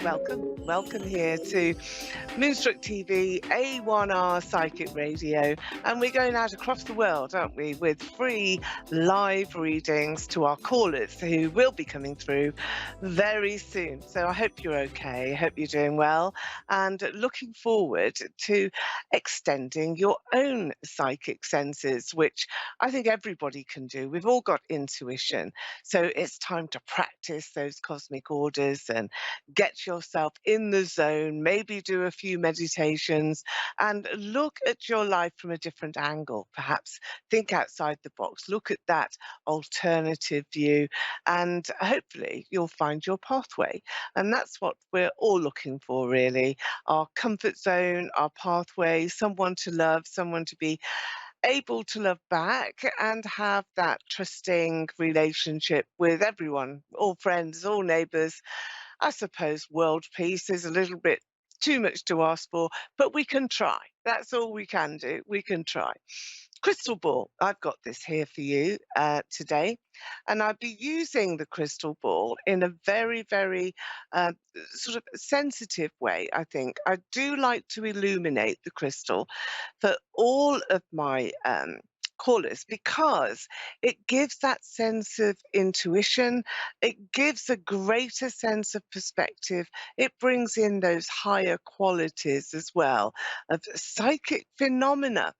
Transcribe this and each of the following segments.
Welcome here to Moonstruck TV, A1R Psychic Radio, and we're going out across the world, aren't we, with free live readings to our callers who will be coming through very soon. So I hope you're okay, I hope you're doing well, and looking forward to extending your own psychic senses, which I think everybody can do. We've all got intuition, so it's time to practice those cosmic orders and get yourself in the zone, maybe do a few meditations and look at your life from a different angle. Perhaps think outside the box, look at that alternative view, and hopefully you'll find your pathway. And that's what we're all looking for, really, our comfort zone, our pathway, someone to love, someone to be able to love back and have that trusting relationship with everyone, all friends, all neighbours. I suppose world peace is a little bit too much to ask for, but we can try. That's all we can do. We can try. Crystal ball, I've got this here for you today, and I'll be using the crystal ball in a very uh, sort of sensitive way, I think. I do like to illuminate the crystal for all of my callers because it gives that sense of intuition, it gives a greater sense of perspective, it brings in those higher qualities as well of psychic phenomena.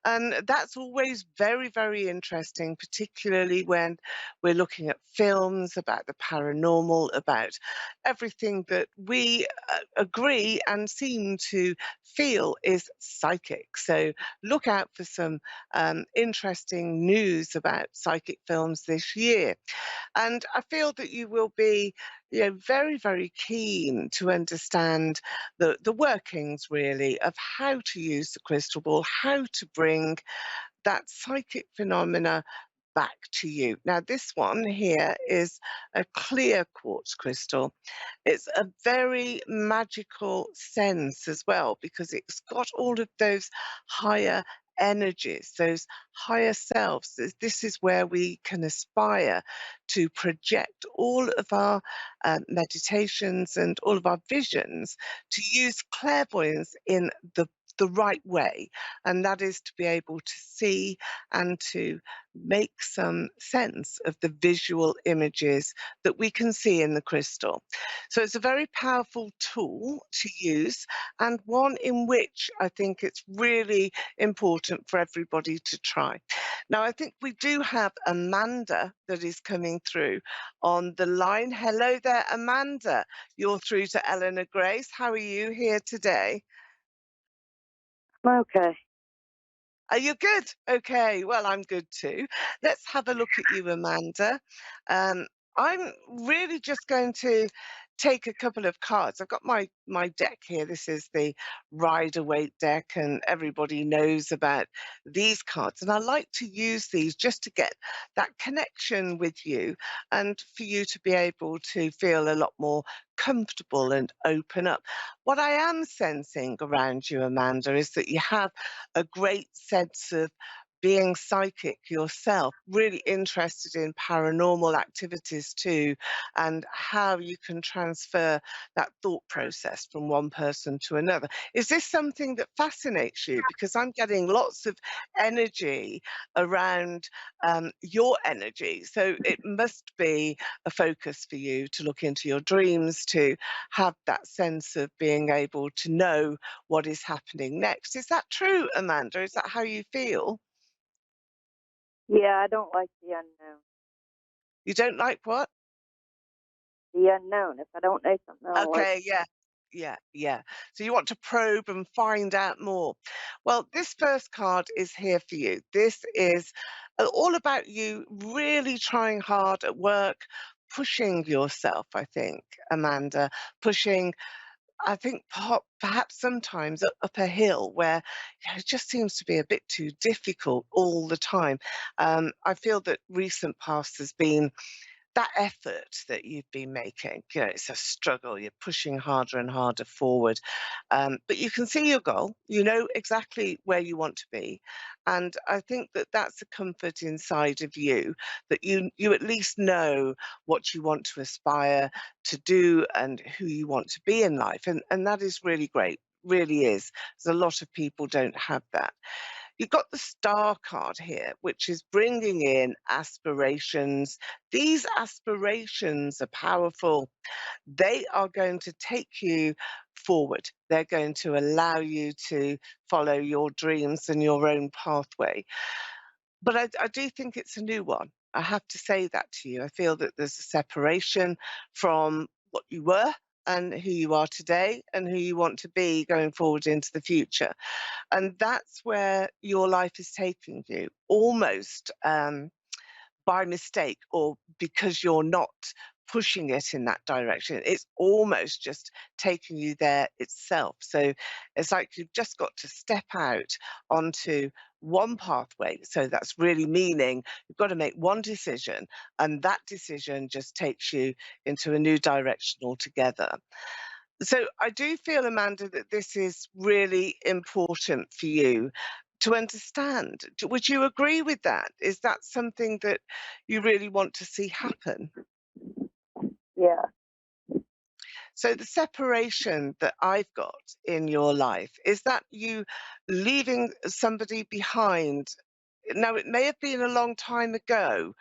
And that's always very interesting, particularly when we're looking at films about the paranormal, about everything that we agree and seem to feel is psychic. So look out for some interesting news about psychic films this year. And I feel that you will be, very keen to understand the workings really of how to use the crystal ball, how to bring that psychic phenomena back to you. Now, this one here is a clear quartz crystal. It's a very magical sense as well because it's got all of those higher energies, those higher selves. This is where we can aspire to project all of our meditations and all of our visions to use clairvoyance in the right way, and that is to be able to see and to make some sense of the visual images that we can see in the crystal. So it's a very powerful tool to use, and one in which I think it's really important for everybody to try. Now, I think we do have Amanda that is coming through on the line. Hello there, Amanda. You're through to Eleanor Grace. How are you here today? Okay. Are you good? Okay, well, I'm good too. Let's have a look at you, Amanda. Um, I'm really just going to take a couple of cards. I've got my deck here. This is the Rider Waite deck, and everybody knows about these cards. And I like to use these just to get that connection with you and for you to be able to feel a lot more comfortable and open up. What I am sensing around you, Amanda, is that you have a great sense of being psychic yourself, really interested in paranormal activities too, and how you can transfer that thought process from one person to another. Is this something that fascinates you? Because I'm getting lots of energy around your energy. So it must be a focus for you to look into your dreams, to have that sense of being able to know what is happening next. Is that true, Amanda? Is that how you feel? Yeah, I don't like the unknown. You don't like what? The unknown. If I don't know something, I don't like Okay, yeah. So you want to probe and find out more. Well, this first card is here for you. This is all about you really trying hard at work, pushing yourself, I think, Amanda, pushing, I think, perhaps sometimes up a hill where it just seems to be a bit too difficult all the time. I feel that recent past has been that effort that you've been making, it's a struggle. You're pushing harder and harder forward. But you can see your goal. You know exactly where you want to be. And I think that that's a comfort inside of you, that you at least know what you want to aspire to do and who you want to be in life. And that is really great. Really is. There's a lot of people don't have that. You've got the star card here, which is bringing in aspirations. These aspirations are powerful. They are going to take you forward. They're going to allow you to follow your dreams and your own pathway. But I do think it's a new one. I have to say that to you. I feel that there's a separation from what you were and who you are today and who you want to be going forward into the future. And that's where your life is taking you, almost by mistake or because you're not pushing it in that direction. It's almost just taking you there itself. So it's like you've just got to step out onto one pathway. So that's really meaning you've got to make one decision, and that decision just takes you into a new direction altogether. So I do feel, Amanda, that this is really important for you to understand. Would you agree with that? Is that something that you really want to see happen? Yeah. So the separation that I've got in your life, is that you leaving somebody behind? Now, it may have been a long time ago,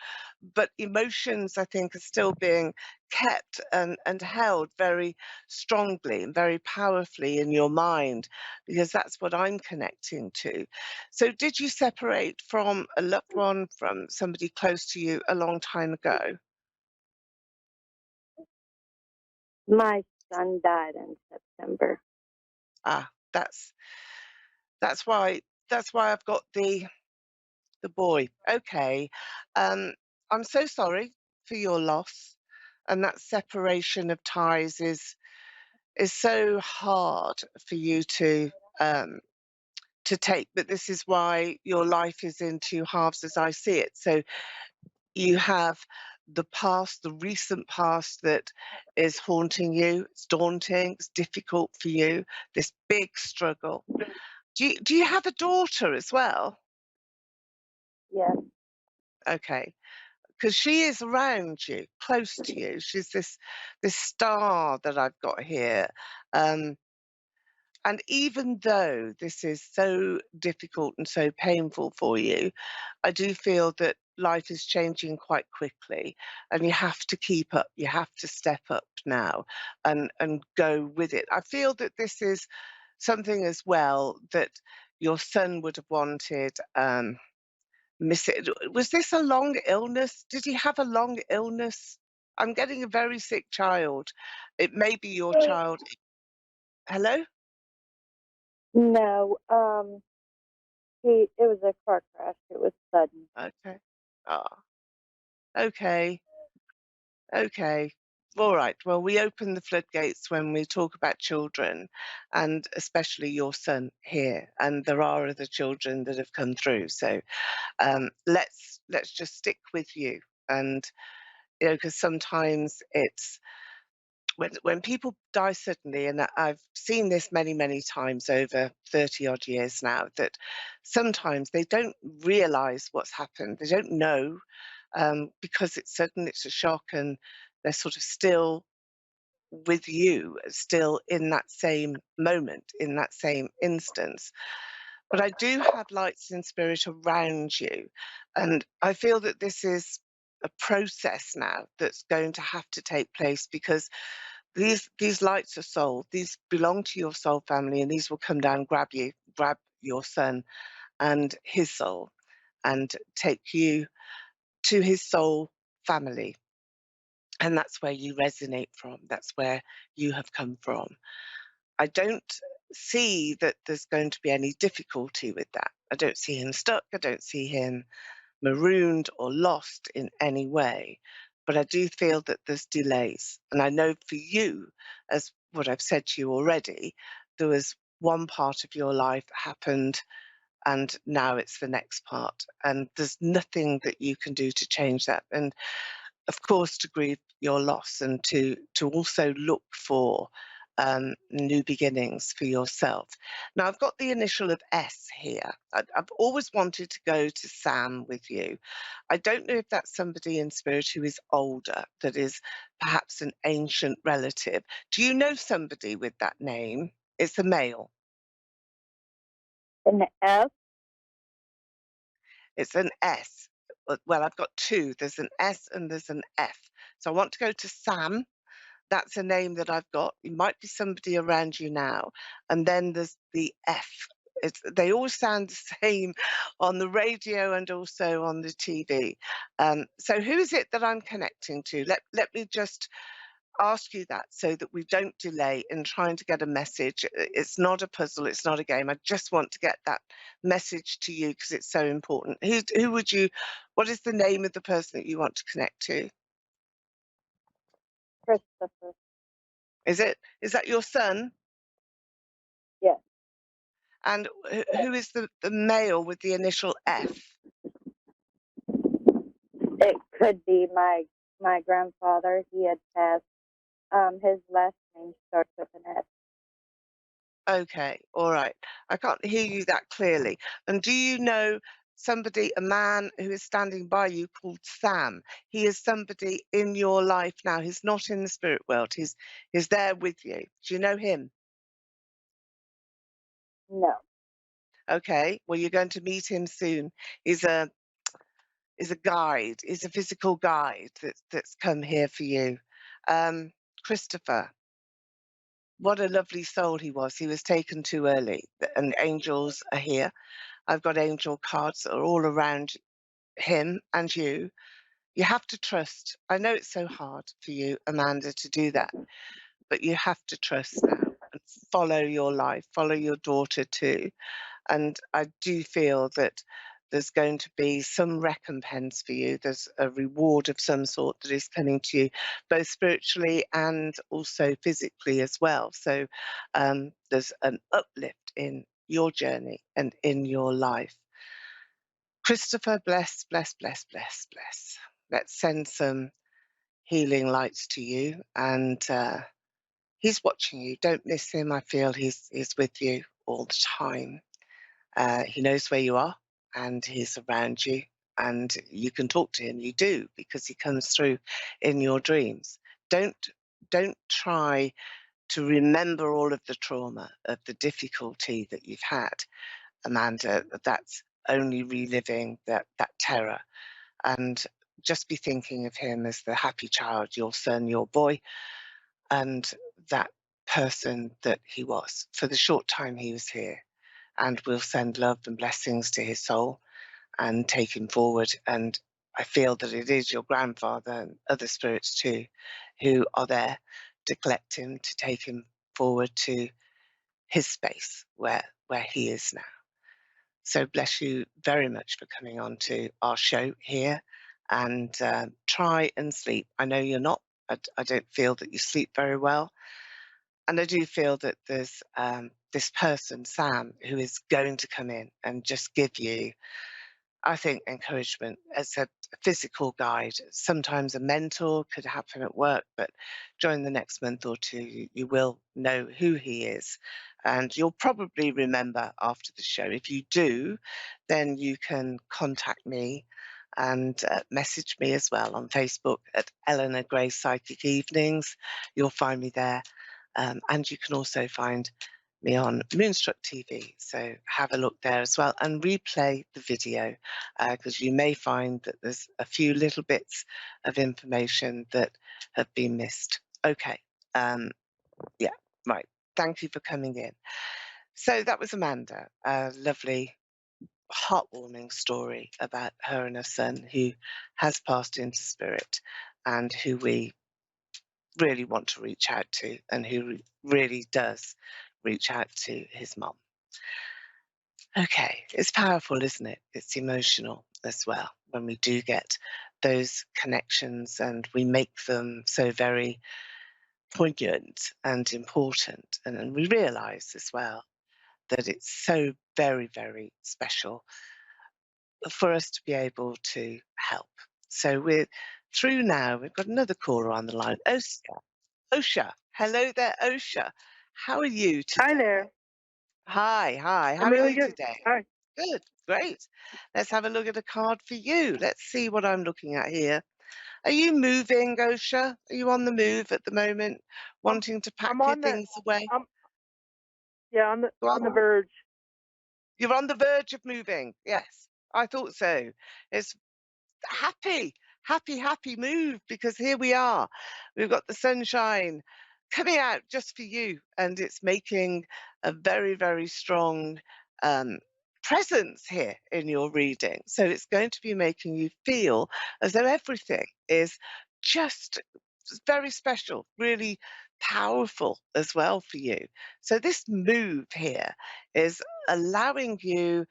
but emotions, I think, are still being kept and held very strongly and very powerfully in your mind, because that's what I'm connecting to. So, did you separate from a loved one, from somebody close to you a long time ago? My son died in September. Ah, that's why I've got the boy. Okay. Um, I'm so sorry for your loss, and that separation of ties is so hard for you um, to take. But this is why your life is in two halves, as I see it. So you have the past, the recent past that is haunting you. It's daunting. It's difficult for you. This big struggle. Do you have a daughter as well? Yes. Okay. Because she is around you, close to you. She's this star that I've got here. Um, and even though this is so difficult and so painful for you, I do feel that life is changing quite quickly, and you have to keep up. You have to step up now and go with it. I feel that this is something as well that your son would have wanted. Miss it. Was this a long illness? Did he have a long illness? I'm getting a very sick child. It may be your child. Hello? No. It was a car crash. It was sudden. Okay. Ah, okay. Okay. All right. Well, we open the floodgates when we talk about children, and especially your son here. And there are other children that have come through. So let's just stick with you. And because sometimes it's when people die suddenly, and I've seen this many times over 30 odd years now, that sometimes they don't realize what's happened. They don't know, because it's sudden, it's a shock, and they're sort of still with you, still in that same moment, in that same instance. But I do have lights in spirit around you, and I feel that this is a process now that's going to have to take place, because these lights are soul. These belong to your soul family, and these will come down, grab your son and his soul, and take you to his soul family. And that's where you resonate from. That's where you have come from. I don't see that there's going to be any difficulty with that. I don't see him stuck. I don't see him marooned or lost in any way. But I do feel that there's delays. And I know for you, as what I've said to you already, there was one part of your life happened, and now it's the next part. And there's nothing that you can do to change that. And of course, to grieve your loss and to also look for new beginnings for yourself. Now, I've got the initial of S here. I've always wanted to go to Sam with you. I don't know if that's somebody in spirit who is older, that is perhaps an ancient relative. Do you know somebody with that name? It's a male. An F? It's an S. Well, I've got two. There's an S and there's an F. So I want to go to Sam. That's a name that I've got. It might be somebody around you now. And then there's the F. They all sound the same on the radio and also on the TV. So who is it that I'm connecting to? Let me just ask you that so that we don't delay in trying to get a message. It's not a puzzle, it's not a game. I just want to get that message to you because it's so important. Who would you, what is the name of the person that you want to connect to? Christopher. Is that your son? Yes. And who is the male with the initial F? It could be my grandfather. He had passed. His last name starts with an S. Okay, all right. I can't hear you that clearly. And do you know somebody, a man who is standing by you called Sam? He is somebody in your life now. He's not in the spirit world. He's there with you. Do you know him? No. Okay. Well, you're going to meet him soon. He's a is a guide. He's a physical guide that's come here for you. Um, Christopher, what a lovely soul he was. He was taken too early, and angels are here. I've got angel cards that are all around him and you. You have to trust. I know it's so hard for you, Amanda, to do that, but you have to trust now and follow your life, follow your daughter too. And I do feel that there's going to be some recompense for you. There's a reward of some sort that is coming to you, both spiritually and also physically as well. So there's an uplift in your journey and in your life. Christopher, bless, bless, bless, bless, bless. Let's send some healing lights to you. And he's watching you. Don't miss him. I feel he's with you all the time. He knows where you are and he's around you. And you can talk to him. You do because he comes through in your dreams. Don't don't try to remember all of the trauma of the difficulty that you've had, Amanda. That's only reliving that terror, and just be thinking of him as the happy child, your son, your boy, and that person that he was for the short time he was here. And we'll send love and blessings to his soul and take him forward. And I feel that it is your grandfather and other spirits too who are there to collect him, to take him forward to his space where he is now. So bless you very much for coming on to our show here, and try and sleep. I know you're not. I don't feel that you sleep very well, and I do feel that there's this person, Sam, who is going to come in and just give you, I think, encouragement as a physical guide. Sometimes a mentor could happen at work, but during the next month or two, you will know who he is. And you'll probably remember after the show. If you do, then you can contact me and message me as well on Facebook at Eleanor Gray Psychic Evenings. You'll find me there. And you can also find me on Moonstruck TV. So have a look there as well and replay the video because you may find that there's a few little bits of information that have been missed. Okay. Yeah, right. Thank you for coming in. So that was Amanda, a lovely, heartwarming story about her and her son who has passed into spirit and who we really want to reach out to and who really does reach out to his mum. Okay, it's powerful, isn't it? It's emotional as well when we do get those connections and we make them so very poignant and important. And we realize as well that it's so very, very special for us to be able to help. So we're through now. We've got another caller on the line. Osha. Hello there, Osha. How are you Hi today? there. Hi, hi. How I'm are really you good. today? Hi. Good, great. Let's have a look at a card for you. Let's see what I'm looking at here. Are you moving, Osha? Are you on the move at the moment, I'm wanting to pack I'm your on the things away? I'm yeah, on the Go on the on. verge. You're on the verge of moving. Yes, I thought so. It's happy, happy move because here we are. We've got the sunshine coming out just for you, and it's making a very strong um, presence here in your reading. So it's going to be making you feel as though everything is just very special, really powerful as well for you. So this move here is allowing you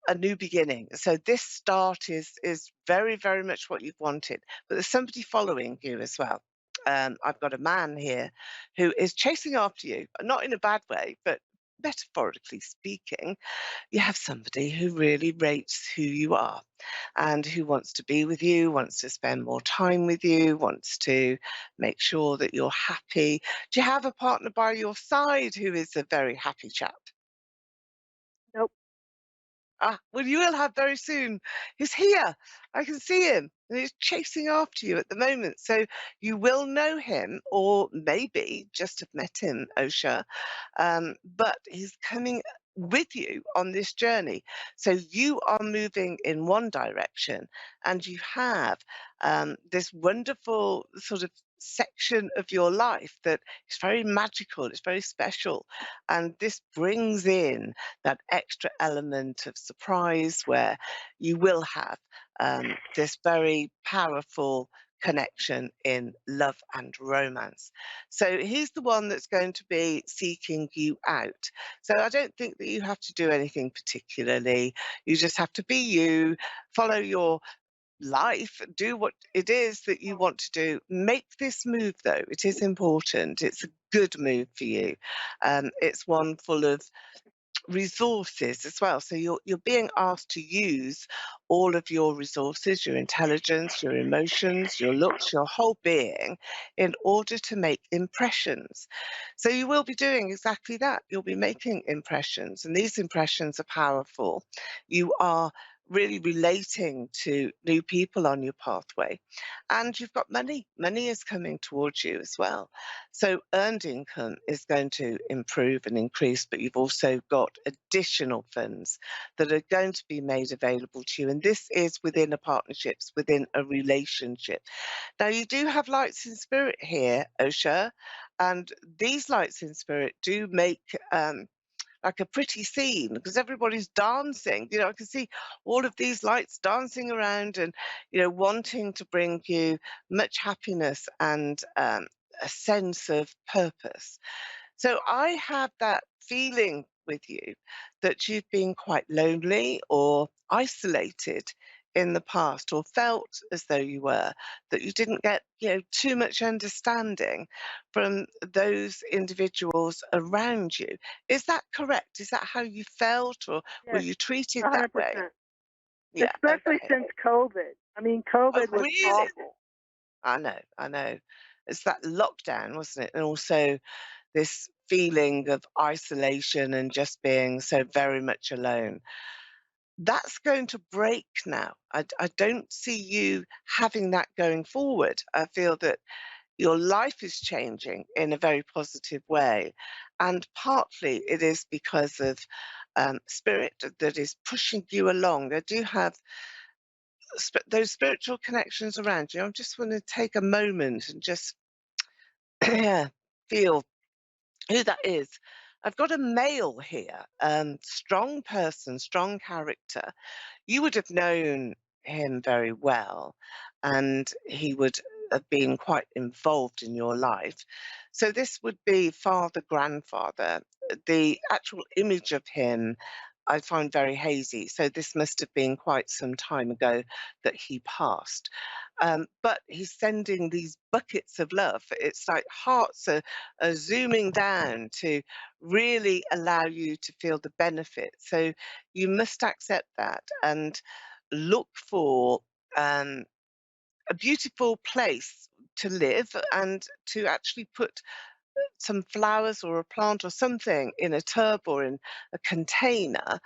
a new beginning. So this start is very much what you've wanted, but there's somebody following you as well. I've got a man here who is chasing after you, not in a bad way, but metaphorically speaking, you have somebody who really rates who you are and who wants to be with you, wants to spend more time with you, wants to make sure that you're happy. Do you have a partner by your side who is a very happy chap? Nope. Ah, well, you will have very soon. He's here. I can see him, and he's chasing after you at the moment. So you will know him, or maybe just have met him, Osha. But he's coming with you on this journey. So you are moving in one direction, and you have this wonderful sort of section of your life that is very magical, it's very special. And this brings in that extra element of surprise where you will have this very powerful connection in love and romance. So he's the one that's going to be seeking you out. So I don't think that you have to do anything particularly. You just have to be you, follow your life, do what it is that you want to do. Make this move though. It is important. It's a good move for you. It's one full of resources as well. So you're being asked to use all of your resources, your intelligence, your emotions, your looks, your whole being in order to make impressions. So you will be doing exactly that. You'll be making impressions, and these impressions are powerful. You are really relating to new people on your pathway, and you've got money. Money is coming towards you as well. So earned income is going to improve and increase, but you've also got additional funds that are going to be made available to you. And this is within a partnerships, within a relationship. Now you do have lights in spirit here, Osha, and these lights in spirit do make like a pretty scene because everybody's dancing. You know, I can see all of these lights dancing around and, wanting to bring you much happiness and a sense of purpose. So I have that feeling with you that you've been quite lonely or isolated in the past or felt as though you were, that you didn't get, too much understanding from those individuals around you. Is that correct? Is that how you felt or were Yes, you treated that way? 100%. Yeah, Especially okay. since COVID. I mean, Oh, COVID was really? awful. I know. It's that lockdown, wasn't it? And also this feeling of isolation and just being so very much alone. That's going to break now. I don't see you having that going forward. I feel that your life is changing in a very positive way. And partly it is because of spirit that is pushing you along. I do have those spiritual connections around you. I just want to take a moment and just feel who that is. I've got a male here, strong person, strong character. You would have known him very well, and he would have been quite involved in your life. So this would be father, grandfather. The actual image of him I find very hazy. So this must have been quite some time ago that he passed. But he's sending these buckets of love. It's like hearts are zooming down to really allow you to feel the benefit. So you must accept that and look for um, a beautiful place to live and to actually put some flowers or a plant or something in a tub or in a container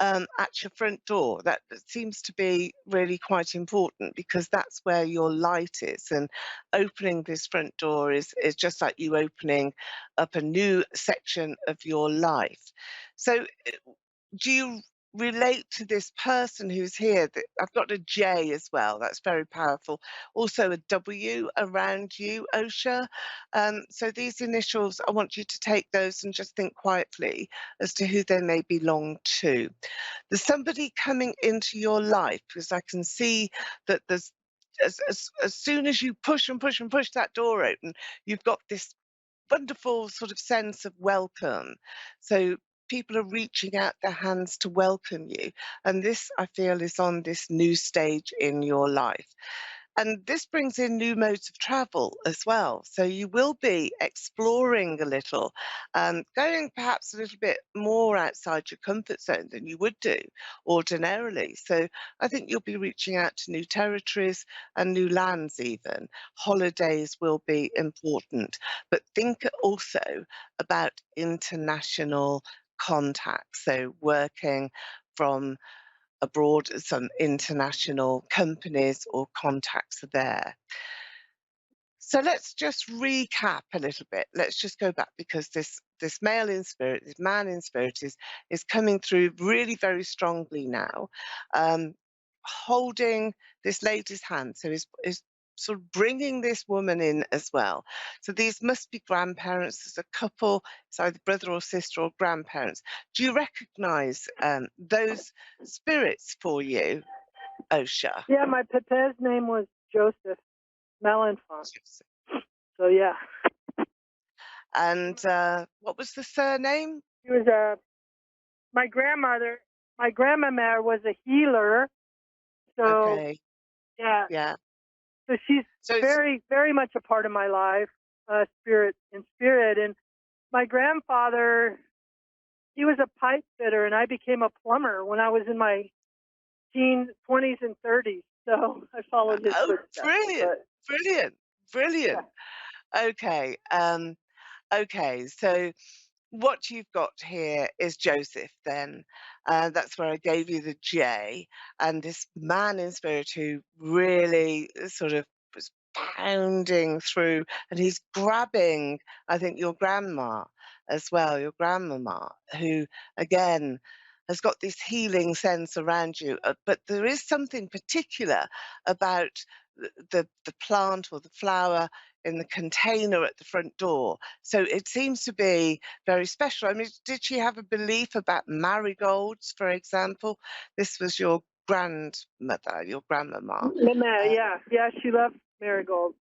at your front door. That seems to be really quite important because that's where your light is. And opening this front door is just like you opening up a new section of your life. So, do you relate to this person who's here? I've got a J as well. That's very powerful. Also a W around you, Osha. So these initials, I want you to take those and just think quietly as to who they may belong to. There's somebody coming into your life because I can see that there's as soon as you push and push and push that door open, you've got this wonderful sort of sense of welcome. So people are reaching out their hands to welcome you. And this, I feel, is on this new stage in your life. And this brings in new modes of travel as well. So you will be exploring a little, going perhaps a little bit more outside your comfort zone than you would do ordinarily. So I think you'll be reaching out to new territories and new lands even. Holidays will be important. But think also about international contacts. So working from abroad, some international companies or contacts are there. So let's just recap a little bit. Let's just go back because this male in spirit, this man in spirit is coming through really very strongly now, holding this lady's hand. So is sort of bringing this woman in as well. So these must be grandparents. There's a couple, it's either brother or sister or grandparents. Do you recognise those spirits for you, Osha? Yeah, my papa's name was Joseph Melanfont. So yeah, And what was the surname? he was my grandmother. My grandmama was a healer. So Okay, yeah, yeah. so she's So it's very, very much a part of my life, spirit in spirit. And my grandfather, he was a pipe fitter, and I became a plumber when I was in my teens, 20s, and 30s. So I followed his oh, footsteps. brilliant, But brilliant, yeah, brilliant. Okay, okay. So what you've got here is Joseph then. That's where I gave you the J. And this man in spirit who really sort of was pounding through and he's grabbing, I think, your grandma as well, your grandmama, who again has got this healing sense around you. But there is something particular about the plant or the flower in the container at the front door. So it seems to be very special. I mean, did she have a belief about marigolds, for example? This was your grandmother, your grandmama. Mama, Uh, yeah, she loved marigolds.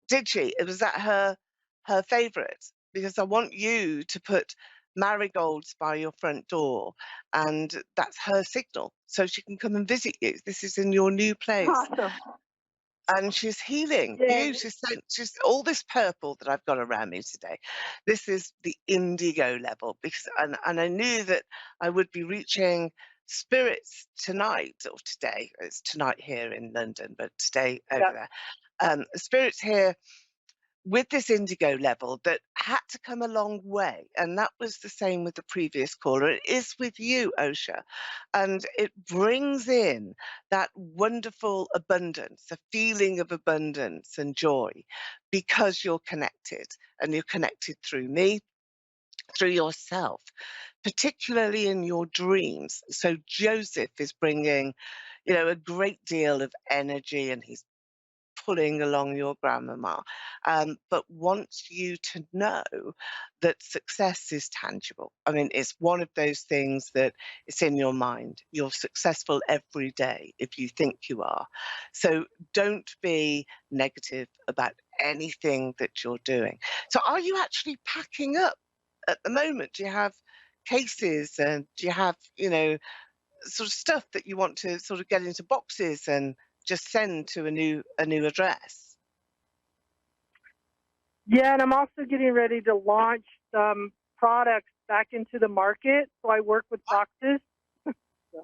did she? Was that her favourite? Because I want you to put marigolds by your front door, and that's her signal, so she can come and visit you. This is in your new place. Awesome. And she's healing Yeah, you. She's all this purple that I've got around me today. This is the indigo level because, and I knew that I would be reaching spirits tonight or today. It's tonight here in London, but today over yeah. there. Spirits here with this indigo level that had to come a long way. And that was the same with the previous caller. It is with you, Osha. And it brings in that wonderful abundance, a feeling of abundance and joy because you're connected and you're connected through me, through yourself, particularly in your dreams. So Joseph is bringing, a great deal of energy and he's pulling along your grandmama, but wants you to know that success is tangible. I mean, it's one of those things that it's in your mind. You're successful every day if you think you are. So don't be negative about anything that you're doing. So are you actually packing up at the moment? Do you have cases and do you have, sort of stuff that you want to sort of get into boxes and just send to a new address? Yeah, and I'm also getting ready to launch some products back into the market. So I work with boxes. So,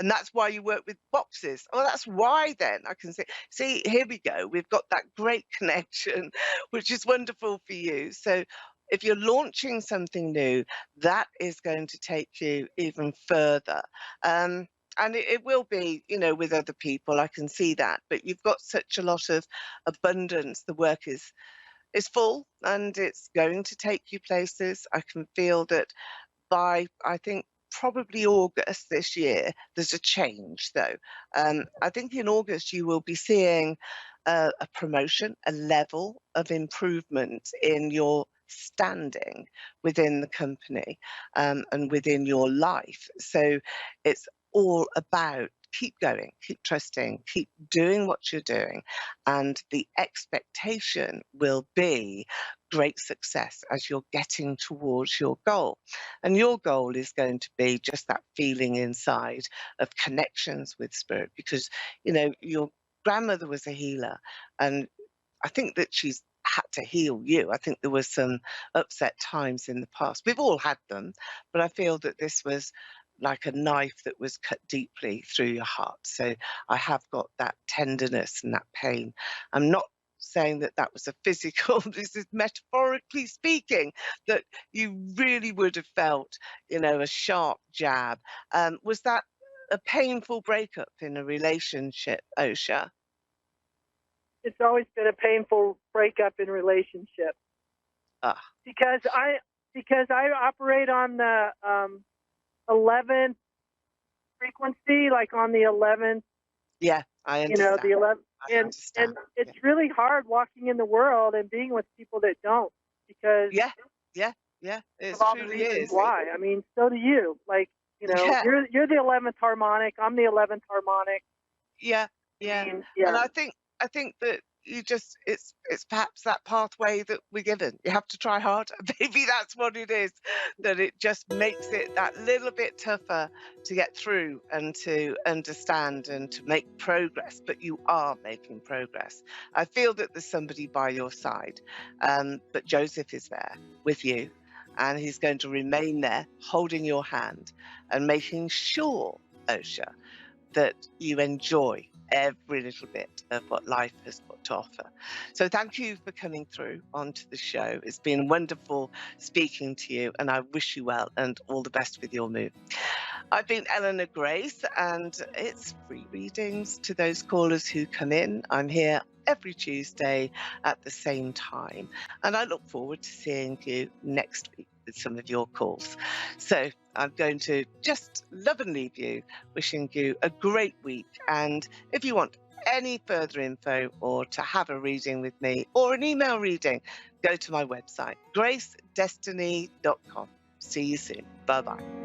And that's why you work with boxes. Oh, that's why then I can see, here we go. We've got that great connection, which is wonderful for you. So if you're launching something new, that is going to take you even further. And it will be, with other people. I can see that. But you've got such a lot of abundance. The work is full and it's going to take you places. I can feel that by, I think, probably August this year, there's a change though. I think in August you will be seeing a promotion, a level of improvement in your standing within the company, and within your life. So it's all about keep going, keep trusting, keep doing what you're doing. And the expectation will be great success as you're getting towards your goal. And your goal is going to be just that feeling inside of connections with spirit, because, your grandmother was a healer, and I think that she's had to heal you. I think there was some upset times in the past. We've all had them, but I feel that this was like a knife that was cut deeply through your heart. So I have got that tenderness and that pain. I'm not saying that that was a physical, this is metaphorically speaking, that you really would have felt, a sharp jab. Was that a painful breakup in a relationship, Osha? It's always been a painful breakup in relationship Ah, because I operate on the 11th frequency, like on the 11th, yeah, I understand. the 11th, I understand. and it's really hard walking in the world and being with people that don't, because Yeah, yeah, yeah, it of all the truly reasons is. why. I mean, so do you. Like, Yeah, you're the 11th harmonic. I'm the 11th harmonic. yeah, I yeah. mean, And yeah. I think that it's perhaps that pathway that we're given. You have to try harder. Maybe that's what it is, that it just makes it that little bit tougher to get through and to understand and to make progress. But you are making progress. I feel that there's somebody by your side, but Joseph is there with you, and he's going to remain there, holding your hand and making sure, Osha, that you enjoy every little bit of what life has got to offer. So thank you for coming through onto the show. It's been wonderful speaking to you, and I wish you well and all the best with your move. I've been Eleanor Grace, and it's free readings to those callers who come in. I'm here every Tuesday at the same time, and I look forward to seeing you next week with some of your calls. So I'm going to just love and leave you, wishing you a great week. And if you want any further info or to have a reading with me or an email reading, go to my website, gracedestiny.com. See you soon. Bye-bye.